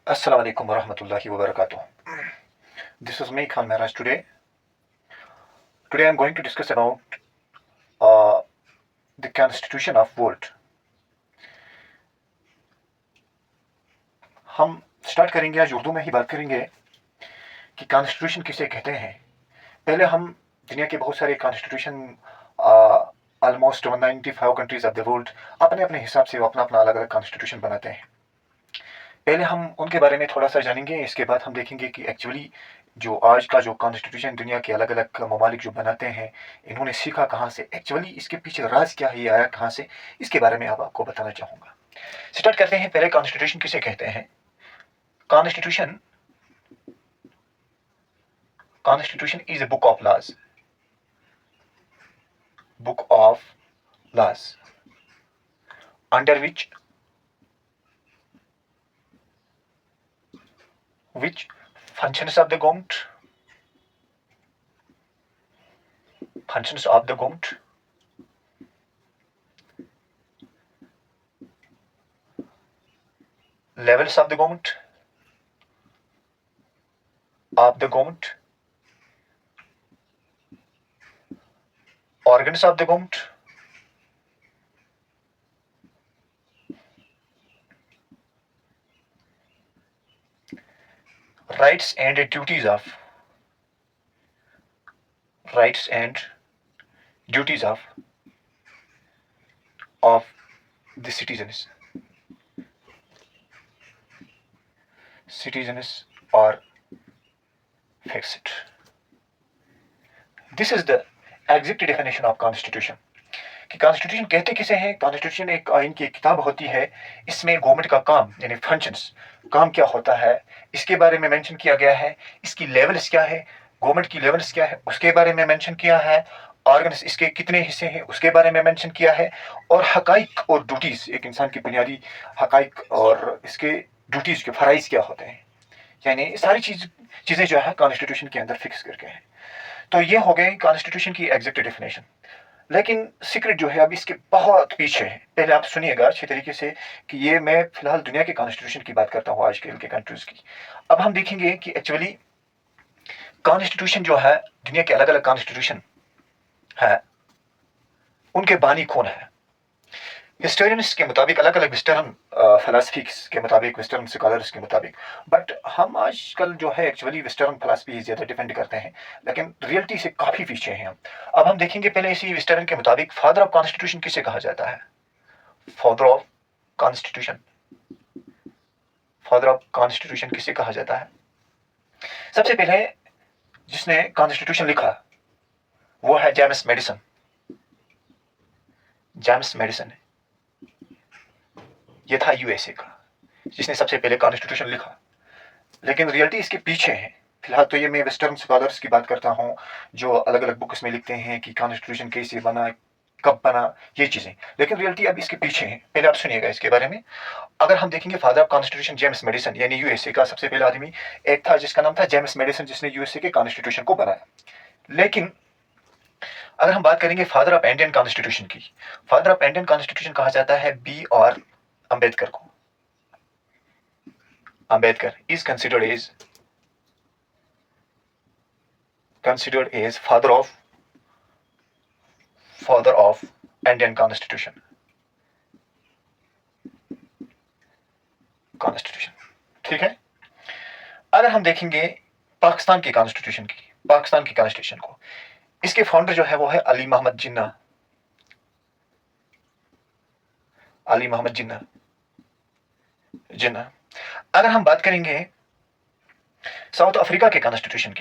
Assalamu alaikum wa rahmatullahi wa barakatuh. This is me, Khan Mehraj. Today I'm going to discuss about uh, the Constitution of World. हम start करेंगे आज उर्दू में ही बात करेंगे कि constitution किसे कहते हैं। पहले हम दुनिया के बहुत सारे constitution almost 195 countries of the world अपने अपने हिसाब से वो अपना अपना अलग अलग कॉन्स्टिट्यूशन बनाते हैं। पहले हम उनके बारे में थोड़ा सा जानेंगे, इसके बाद हम देखेंगे कि एक्चुअली जो आज का जो कॉन्स्टिट्यूशन दुनिया के अलग अलग ममालिक जो बनाते हैं, इन्होंने सीखा कहाँ से, एक्चुअली इसके पीछे राज क्या है, ये आया कहाँ से, इसके बारे में आपको बताना चाहूँगा। स्टार्ट करते हैं। पहले कॉन्स्टिट्यूशन किसे कहते हैं। Constitution is a book of laws. Book of laws under which functions of the government levels of the government organs of the government, rights and duties of the citizens are fixed. This is the exact definition of constitution. कि constitution कहते किसे हैं। Constitution एक आइन की किताब होती है। इसमें गवर्नमेंट का काम यानी फंक्शंस, काम क्या होता है, इसके बारे में मेंशन किया गया है। इसकी लेवल्स क्या है, गवर्नमेंट की लेवल्स क्या है, उसके बारे में मेंशन किया है। ऑर्गन्स इसके कितने हिस्से हैं, उसके बारे में मेंशन किया है। और हकाइक और ड्यूटीज, एक इंसान की बुनियादी हकाइक और इसके ड्यूटीज के फराइज क्या होते हैं, यानी सारी चीज़ें जो है कॉन्स्टिट्यूशन के अंदर फिक्स करके हैं। तो ये हो गए कॉन्स्टिट्यूशन की एग्जैक्ट डेफिनेशन। लेकिन सीक्रेट जो है अब इसके बहुत पीछे है। पहले आप सुनिएगा अच्छे तरीके से कि ये मैं फिलहाल दुनिया के कॉन्स्टिट्यूशन की बात करता हूँ, आज के कंट्रीज की। अब हम देखेंगे कि एक्चुअली कॉन्स्टिट्यूशन जो है, दुनिया के अलग अलग कॉन्स्टिट्यूशन है, उनके बानी कौन है। हिस्टोरियंस के मुताबिक, अलग अलग वेस्टर्न फिलासफीज के मुताबिक, वेस्टर्न स्कॉलर्स के मुताबिक, बट हम आजकल जो है एक्चुअली वेस्टर्न फिलासफी ज़्यादा डिपेंड करते हैं, लेकिन रियलिटी से काफ़ी पीछे हैं हम। अब हम देखेंगे पहले इसी वेस्टर्न के मुताबिक फादर ऑफ कॉन्स्टिट्यूशन किसे कहा जाता है। फादर ऑफ कॉन्स्टिट्यूशन किसे कहा जाता है। सबसे पहले जिसने कॉन्स्टिट्यूशन लिखा वो है जेम्स मेडिसन। ये था यूएसए का जिसने सबसे पहले कॉन्स्टिट्यूशन लिखा। लेकिन रियलिटी इसके पीछे है। फिलहाल तो ये मैं वेस्टर्न स्कॉलर्स की बात करता हूँ जो अलग अलग बुक्स में लिखते हैं कि कॉन्स्टिट्यूशन कैसे बना, कब बना, ये चीज़ें। लेकिन रियलिटी अब इसके पीछे है। पहले आप सुनिएगा इसके बारे में। अगर हम देखेंगे father of constitution James Madison, यानी यूएसए का सबसे पहला आदमी एक था जिसका नाम था जेम्स मेडिसन, जिसने यूएसए के कॉन्स्टिट्यूशन को बनाया। लेकिन अगर हम बात करेंगे फादर ऑफ इंडियन कॉन्स्टिट्यूशन की, फादर ऑफ इंडियन कॉन्स्टिट्यूशन कहा जाता है बी आर अम्बेडकर को। Ambedkar is considered as father of Indian constitution. ठीक है। अगर हम देखेंगे पाकिस्तान की कॉन्स्टिट्यूशन को, इसके फाउंडर जो है वो है अली मोहम्मद जिन्ना। अगर हम बात करेंगे साउथ अफ्रीका के कॉन्स्टिट्यूशन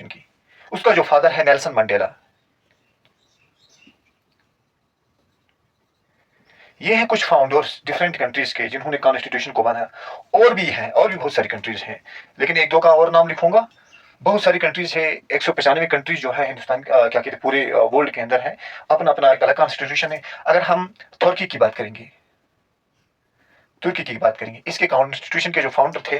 की, उसका जो फादर है नेल्सन मंडेला। ये हैं कुछ फाउंडर्स डिफरेंट कंट्रीज के जिन्होंने कॉन्स्टिट्यूशन को बनाया। और भी बहुत सारी कंट्रीज हैं, लेकिन एक दो का और नाम लिखूंगा। बहुत सारी कंट्रीज है, 195 कंट्रीज जो है हिंदुस्तान क्या कहते हैं पूरे वर्ल्ड के अंदर है, अपना अपना एक अलग कॉन्स्टिट्यूशन है। अगर हम तुर्की की बात करेंगे, इसके कॉन्स्टिट्यूशन के जो फाउंडर थे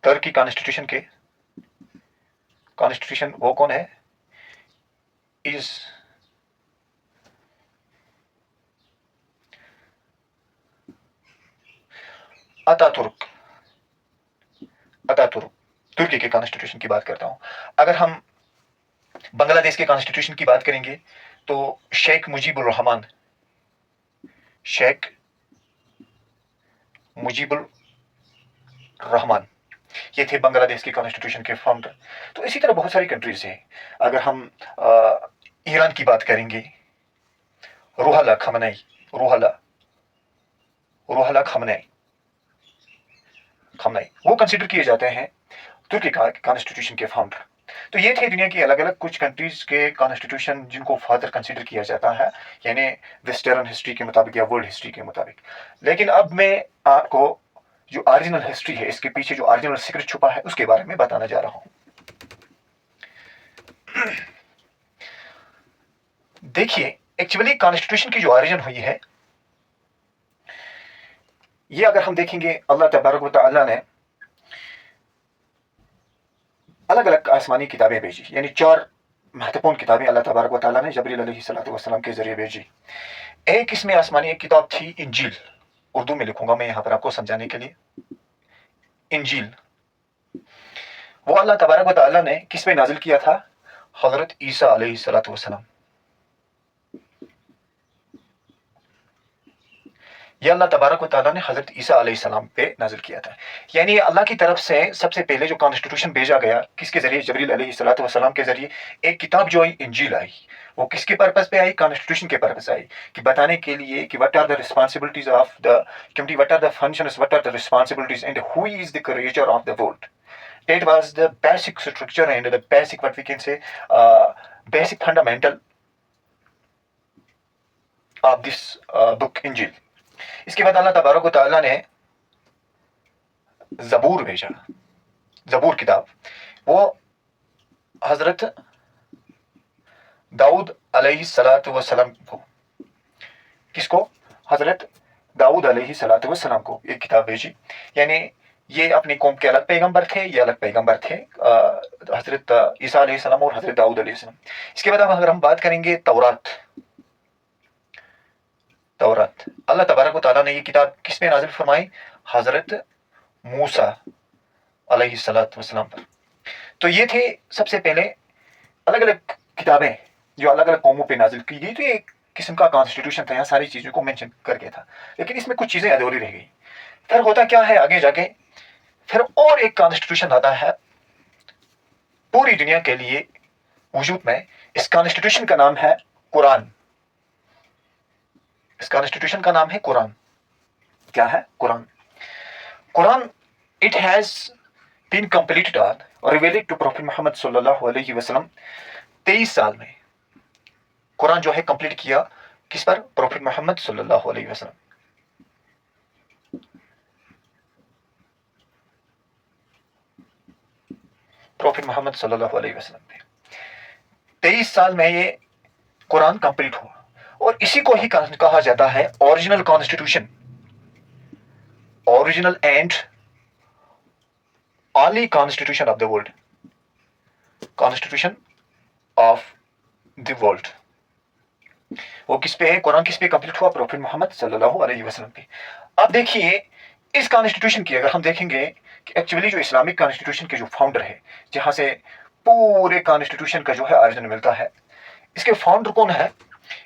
तुर्की कॉन्स्टिट्यूशन वो कौन है, अतातुर्क, अतातुर्क तुर्की के कॉन्स्टिट्यूशन की बात करता हूँ। अगर हम बांग्लादेश के कॉन्स्टिट्यूशन की बात करेंगे तो शेख मुजीबुर रहमान, शेख मुजीबुर रहमान ये थे बांग्लादेश के कॉन्स्टिट्यूशन के फाउंडर। तो इसी तरह बहुत सारी कंट्रीज हैं। अगर हम ईरान की बात करेंगे, रूहल्ला खमनेई, रूहल्ला खमनेई वो कंसिडर किए जाते हैं तुर्की का कॉन्स्टिट्यूशन के फाउंडर। तो ये थे दुनिया की अलग अलग कुछ कंट्रीज के कॉन्स्टिट्यूशन जिनको फादर कंसिडर किया जाता है, यानी वेस्टर्न हिस्ट्री के मुताबिक या वर्ल्ड हिस्ट्री के मुताबिक। लेकिन अब मैं आपको जो ओरिजिनल हिस्ट्री है, इसके पीछे जो ओरिजिनल सीक्रेट छुपा है, उसके बारे में बताने जा रहा हूं। देखिए, एक्चुअली कॉन्स्टिट्यूशन की जो ओरिजिन हुई है, ये अगर हम देखेंगे, अल्लाह तबारक व तआला ने अलग अलग आसमानी किताबें भेजी, यानी 4 महत्वपूर्ण किताबें अल्लाह तबारक व तआला ने जबरील अलैहिस्सलातु वस्सलाम के जरिए भेजी। एक इसमें आसमानी एक किताब थी इंजील, उर्दू में लिखूंगा मैं यहाँ पर आपको समझाने के लिए। इंजील वो अल्लाह तबारक व तआला ने किस पे नाजिल किया था? हजरत ईसा अलैहिस्सलातु वस्सलाम। ये अल्लाह तबारक व तआला ने हजरत ईसा अलैहिस्सलाम पे नाजिल किया था। यानी अल्लाह की तरफ से सबसे पहले जो कॉन्स्टिट्यूशन भेजा गया, किसके जरिए? जबरील अलैहिस्सलातु वस्सलाम के जरिए एक किताब जो आई, इंजील आई। वो किसके पर्पस पे आई? कॉन्स्टिट्यूशन के पर्पस आई, कि बताने के लिए कि what are the responsibilities of the community, what are the functions, what are the responsibilities and who is the creator of the world. It was the basic structure and the basic, what we can say, basic fundamental of this book Injil. इसके बाद अल्लाह तबारक व तआला ने ज़बूर भेजा, ज़बूर किताब, वो हजरत दाऊद अलैहिस्सलातु वस्सलाम को, किसको? हजरत दाऊद अलैहिस्सलातु वस्सलाम को एक किताब भेजी। यानी ये अपनी कौम के अलग पैगंबर थे, ये अलग पैगंबर थे, हजरत ईसा अलैहिस्सलाम और हजरत दाऊद अलैहिस्सलाम। इसके बाद अगर हम बात करेंगे तौरात, तौरात अल्लाह तबारक व तआला ने ये किताब किस पे नाजिल फरमाई? हजरत मूसा अलैहिस्सलातु वस्सलाम पर। तो ये थे सबसे पहले अलग अलग किताबें जो अलग अलग कौमों पे नाजिल की गई। तो ये एक किस्म का कॉन्स्टिट्यूशन था, यहाँ सारी चीजों को मेंशन करके था, लेकिन इसमें कुछ चीजें अधूरी रह गई। फिर होता क्या है आगे जाके, फिर और एक कॉन्स्टिट्यूशन आता है पूरी दुनिया के लिए वजूद में। इस कॉन्स्टिट्यूशन का नाम है कुरान। इस कॉन्स्टिट्यूशन का नाम है कुरान। क्या है? Quran. Quran, it has been completed और रिवील्ड टू प्रॉफेट मोहम्मद सल्लल्लाहु अलैहि वसल्लम 23 साल में। कुरान जो है कंप्लीट किया किस पर? प्रॉफेट मोहम्मद सल्लल्लाहु अलैहि वसल्लम। प्रॉफेट मोहम्मद सल्लल्लाहु अलैहि वसल्लम पे 23 साल में ये कुरान कंप्लीट हुआ, और इसी को ही कहा जाता है original constitution, original and only constitution of the world, constitution of the world. वो किस पे है? कुरान किस पे कंप्लीट हुआ? प्रॉफेट मोहम्मद सल्लल्लाहु अलैहि वसल्लम पे। अब देखिए, इस कॉन्स्टिट्यूशन की अगर हम देखेंगे कि एक्चुअली जो इस्लामिक कॉन्स्टिट्यूशन के जो फाउंडर है, जहां से पूरे कॉन्स्टिट्यूशन का जो है ओरिजिन मिलता है, इसके फाउंडर कौन है?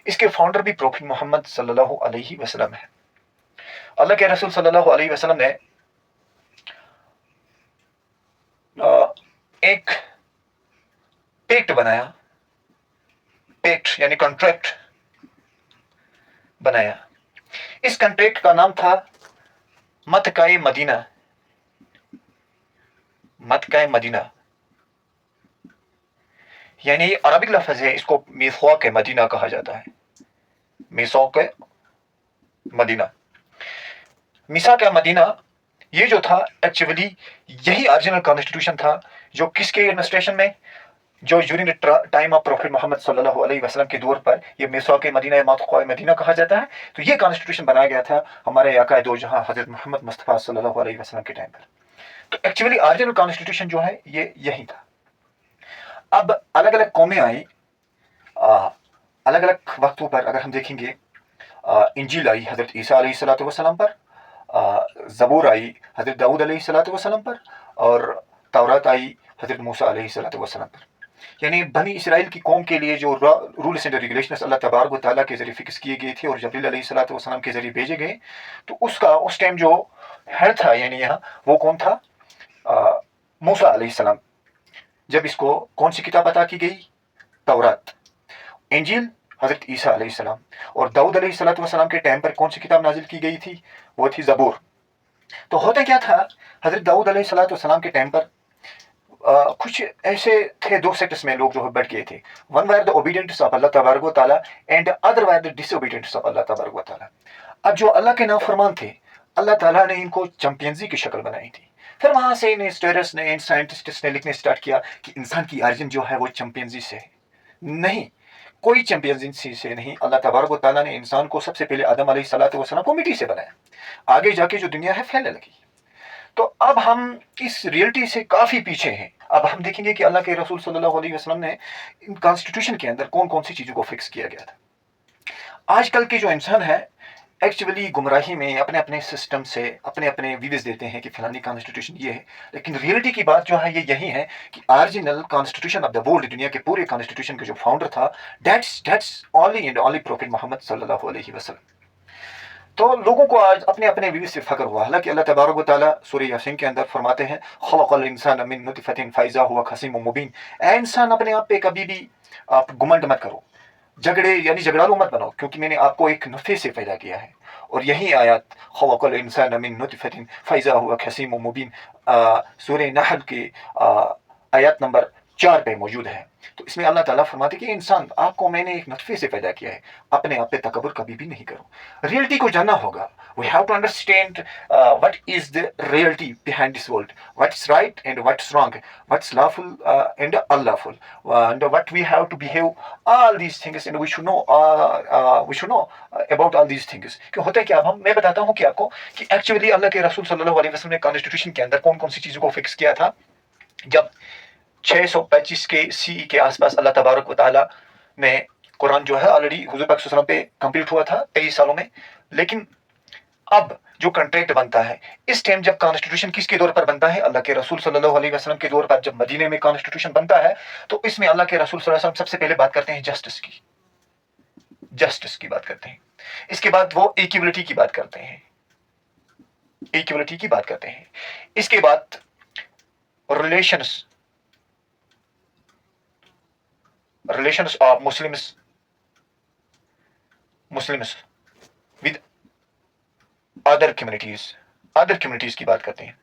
इसके फाउंडर भी प्रॉफेट मोहम्मद सल्लल्लाहु अलैहि वसल्लम है। अल्लाह के रसूल सल्लल्लाहु अलैहि वसल्लम ने एक पैक्ट बनाया, पैक्ट यानी कॉन्ट्रैक्ट बनाया। इस कॉन्ट्रैक्ट का नाम था मत्काए मदीना, मत्काए मदीना, यानी अरबिक लफ्ज है, इसको मीसाक मदीना कहा जाता है, मीसाक मदीना। मीसाक मदीना ये जो था एक्चुअली यही ओरिजिनल कॉन्स्टिट्यूशन था जो किसके एडमिनिस्ट्रेशन में, जो during the time of prophet Muhammad सल्लल्लाहु अलैहि वसल्लम के दौर पर ये मीसाक मदीना या मत्काए मदीना कहा जाता है। तो ये कॉन्स्टिट्यूशन बनाया गया था हमारे आका दो जहां हजरत मोहम्मद मुस्तफा सल्लल्लाहु अलैहि वसल्लम के टाइम पर। तो एक्चुअली ओरिजिनल कॉन्स्टिट्यूशन जो है ये यही था। अब अलग अलग कौमें आई, अलग अलग वक्तों पर। अगर हम देखेंगे, इंजील आई हजरत ईसा अलैहिस्सलातु वस्सलाम पर, ज़बूर आई हज़रत दाऊद अलैहिस्सलाम पर, और तौरात आई हज़रत मूसा अलैहिस्सलाम पर। यानी बनी इसराइल की कौम के लिए जो रूल्स एंड रेगुलेशंस अल्लाह तबारक व तआला के ज़रिए फिक्स किए गए थे और जबरील अलैहिस्सलाम के ज़रिए भेजे गए, तो उसका उस टाइम जो हेड था यानी यहाँ वो कौन था? मूसा अलैहिस्सलाम। जब इसको कौन सी किताब अता की गई? तौरात। इंजील हज़रत ईसा अलैहिस्सलाम। और दाऊद अलैहिस्सलाम के टाइम पर कौन सी किताब नाजिल की गई थी? वो थी ज़बूर। तो होता क्या था, हज़रत दाऊद अलैहिस्सलाम के टाइम पर कुछ ऐसे थे, दो सेक्टर्स में लोग जो है बढ़ गए थे। One were the obedients of Allah तबारक व तआला and other were the disobedients of Allah तबारक व तआला। अब जो अल्लाह के नाफरमान थे, अल्लाह ताला ने इनको चैंपियंसी की शक्ल बनाई थी। फिर वहां से इन हिस्टोरियंस ने, इन साइंटिस्ट्स ने लिखने स्टार्ट किया कि इंसान की ऑरिजिन जो है वो चैंपियंसी से है। नहीं, कोई चैंपियंसी से नहीं। अल्लाह तबारक व तआला ने इंसान को सबसे पहले आदम अलैहिस्सलाम को मिट्टी से बनाया। आगे जाके जो दुनिया है फैलने लगी। तो अब हम इस रियलिटी से काफी पीछे हैं। अब हम देखेंगे कि अल्लाह के रसूल सल्लल्लाहु अलैहि वसल्लम ने कॉन्स्टिट्यूशन के अंदर कौन कौन सी चीजों को फिक्स किया गया था। आजकल के जो इंसान है एक्चुअली गुमराही में अपने अपने सिस्टम से अपने अपने व्यूज देते हैं कि फलानी कॉन्स्टिट्यूशन ये है, लेकिन रियलिटी की बात जो है ये यही है कि original constitution of the world, दुनिया के पूरे कॉन्स्टिट्यूशन का जो फाउंडर था, that's only and only prophet Muhammad सल्लल्लाहु अलैहि वसल्लम। तो लोगों को आज अपने अपने बीवी से फख्र हुआ। हालांकि अल्लाह तबारक व तआला सूरह यासीन के अंदर फरमाते हैं, खलक़ल इंसान मिन नुतफ़तिन फ़इज़ा हुवा ख़सीमुम मुबीन। ऐ इंसान, अपने आप पे कभी भी आप घमंड मत करो, झगड़े यानी झगड़ालू मत बनो, क्योंकि मैंने आपको एक नुतफ़े से पैदा किया है। और यही आयत खलक़ल इंसान मिन नुतफ़तिन फ़इज़ा हुवा ख़सीमुम मुबीन सूरह नहल के आयत नंबर 4 पे मौजूद है। तो इसमें अल्लाह ताला फरमाते कि इंसान, आपको मैंने एक नुतफे से पैदा किया है, अपने आप पे तकबर कभी भी नहीं करो। रियलिटी को जानना होगा। We have to understand what is the reality behind this world, what's right and what's wrong, what's lawful and unlawful, and what we have to behave, all these things, and we should know about all these things. क्यों होता है क्या? अब मैं बताता हूँ कि आपको कि एक्चुअली अल्लाह के रसूल सल्लल्लाहु अलैहि वसल्लम ने कॉन्स्टिट्यूशन के अंदर कौन कौन सी चीजों को फिक्स किया था। जब 625 के सी के आसपास अल्लाह तबारक व तआला ने कुरान जो है ऑलरेडी हुजूर पाक सल्लल्लाहु अलैहि वसल्लम पे कंप्लीट हुआ था 23 सालों में। लेकिन अब जो कॉन्ट्रैक्ट बनता है इस टाइम, जब कॉन्स्टिट्यूशन किसके दौर पर बनता है? अल्लाह के रसूल सल्लल्लाहु अलैहि वसल्लम के दौर पर जब मदीने में कॉन्स्टिट्यूशन बनता है, तो इसमें अल्लाह के रसूल सल्लल्लाहु अलैहि वसल्लम सबसे पहले बात करते हैं जस्टिस की बात करते हैं। इसके बाद वो इक्वलिटी की बात करते हैं, इसके बाद relations of Muslims with other communities की बात करते हैं,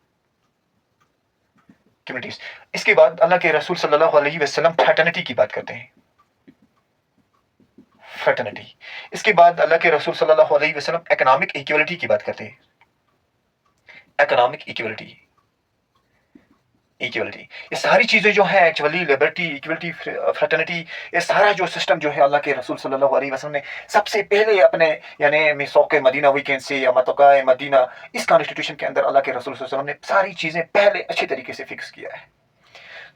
कम्युनिटीज। इसके बाद अल्लाह के रसूल सल्लल्लाहु अलैहि वसल्लम फ्रेटर्निटी की बात करते हैं, फ्रेटर्निटी। इसके बाद अल्लाह के रसूल सल्लल्लाहु अलैहि वसल्लम इकोनॉमिक इक्वलिटी की बात करते हैं, इकोनॉमिक इक्वलिटी। ये सारी चीजें जो है एक्चुअली लिबर्टी, इक्वलिटी, फ्रेटर्निटी, ये सारा जो सिस्टम जो है अल्लाह के रसूल सल्लल्लाहु अलैहि वसल्लम ने सबसे पहले अपने यानी मिसौक़ मदीना वी कैन से या मतक़ा मदीना, इस कॉन्स्टिट्यूशन के अंदर अल्लाह के रसूल सल्लल्लाहु अलैहि वसल्लम ने सारी चीजें पहले अच्छे तरीके से फिक्स किया है।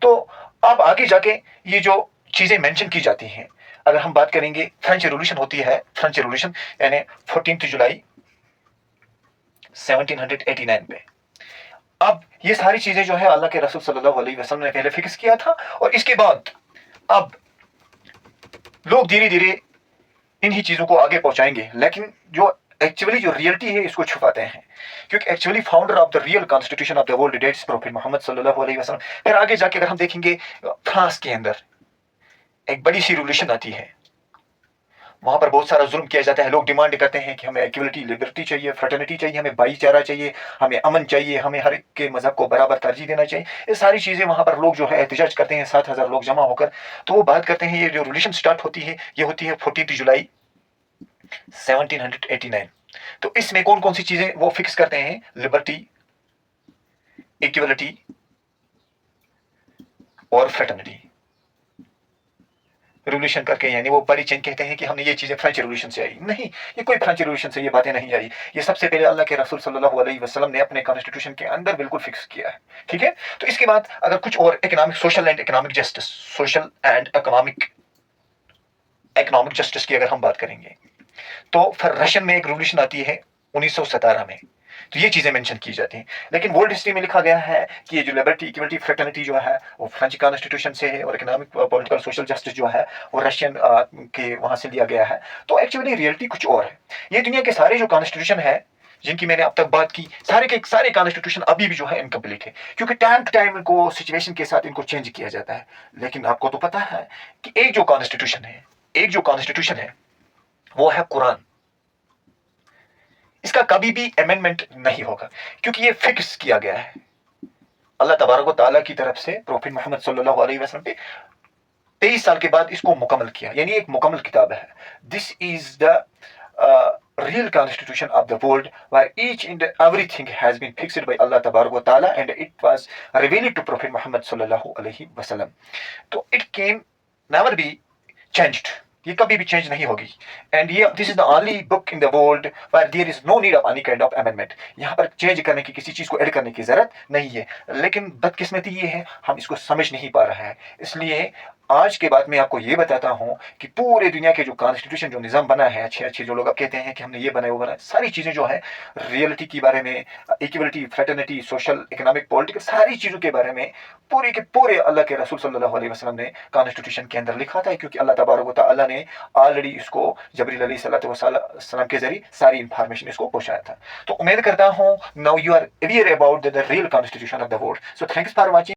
तो अब आगे जाके ये जो चीजें मेंशन की जाती हैं, अगर हम बात करेंगे फ्रेंच रेवोल्यूशन होती है, फ्रेंच रेवोल्यूशन यानी 14 जुलाई 1789 पे। अब ये सारी चीजें जो है अल्लाह के रसूल सल्लल्लाहु अलैहि वसल्लम ने पहले फिक्स किया था, और इसके बाद अब लोग धीरे धीरे इन्हीं चीजों को आगे पहुंचाएंगे, लेकिन जो एक्चुअली जो रियलिटी है इसको छुपाते हैं, क्योंकि actually founder of the real constitution of the world that's prophet Muhammad सल्लल्लाहु अलैहि वसल्लम। फिर आगे जाके अगर हम देखेंगे फ्रांस के अंदर एक बड़ी सी रिवोल्यूशन आती है, वहां पर बहुत सारा जुल्म किया जाता है। लोग डिमांड करते हैं कि हमें इक्वलिटी, लिबर्टी चाहिए, फ्रेटर्निटी चाहिए, हमें भाईचारा चाहिए, हमें अमन चाहिए, हमें हर एक के मजहब को बराबर तरजीह देना चाहिए। ये सारी चीजें वहां पर लोग जो है एहतजाज करते हैं, 7,000 लोग जमा होकर। तो वो बात करते हैं, ये जो रिवोल्यूशन स्टार्ट होती है ये होती है 14 जुलाई 1789। तो इसमें कौन कौन सी चीजें वो फिक्स करते हैं? लिबर्टी, इक्वलिटी और फ्रेटर्निटी। रिवोल्यूशन करके, यानी वो बड़ी चेंज कहते हैं कि हमने ये चीजें फ्रेंच रिवोल्यूशन से आई। नहीं, ये कोई फ्रेंच रिवोल्यूशन से ये बातें नहीं आई। ये सबसे पहले अल्लाह के रसूल सल्लल्लाहु अलैहि वसल्लम ने अपने कॉन्स्टिट्यूशन के अंदर बिल्कुल फिक्स किया है। ठीक है। तो इसके बाद अगर कुछ और economic, social and economic justice, social and economic justice की अगर हम बात करेंगे, तो फिर रशियन में एक रिवोल्यूशन आती है 1917 में। तो ये चीज़ें मेंशन की जाती हैं। लेकिन वर्ल्ड हिस्ट्री में लिखा गया है कि ये जो लिबर्टी, इक्वलिटी, फ्रेटर्निटी जो है वो फ्रेंच कॉन्स्टिट्यूशन से है, और इकोनॉमिक, पॉलिटिकल, सोशल जस्टिस जो है वो रशियन के वहाँ से लिया गया है। तो एक्चुअली रियलिटी कुछ और है। ये दुनिया के सारे जो कॉन्स्टिट्यूशन है जिनकी मैंने अब तक बात की, सारे के सारे कॉन्स्टिट्यूशन अभी भी जो है इनकम्प्लीट है, क्योंकि टाइम टू टाइम इनको सिचुएशन के साथ इनको चेंज किया जाता है। लेकिन आपको तो पता है कि एक जो कॉन्स्टिट्यूशन है वो है कुरान। इसका कभी भी अमेंडमेंट नहीं होगा, क्योंकि ये फिक्स किया गया है अल्लाह तबारक व तआला की तरफ से प्रॉफिट मोहम्मद सल्लल्लाहु अलैहि वसल्लम पे 23 साल के बाद इसको मुकम्मल किया, यानी एक मुकम्मल किताब है। This is the real constitution of the world, where each and everything has been fixed by Allah Tabarak wa Ta'ala, and it was revealed to Prophet Muhammad sallallahu alaihi wasallam. So it can never be changed. ये कभी भी change नहीं होगी। And ये this is the only book in the world where there is no need of any kind of amendment. यहाँ पर change करने की, किसी चीज को ऐड करने की जरूरत नहीं है। लेकिन बदकिस्मती ये है हम इसको समझ नहीं पा रहे हैं। इसलिए आज के बाद मैं आपको ये बताता हूँ कि पूरे दुनिया के जो कॉन्स्टिट्यूशन, जो निज़ाम बना है, अच्छे अच्छे जो लोग अब कहते हैं कि हमने ये बनाया वो बनाया, सारी चीज़ें जो है रियलिटी के बारे में, equality, fraternity, social, economic, political, सारी चीज़ों के बारे में पूरे के पूरे अल्लाह के रसूल सल्लल्लाहु अलैहि वसल्लम ने कॉन्स्टिट्यूशन के अंदर लिखा था। क्योंकि अल्लाह तबारक व तआला ने ऑलरेडी इसको जबरील अलैहिस्सलाम के जरिए सारी इंफॉर्मेशन इसको पहुंचाया था। तो उम्मीद करता हूँ now you are aware about the real constitution of the world. So thanks for watching.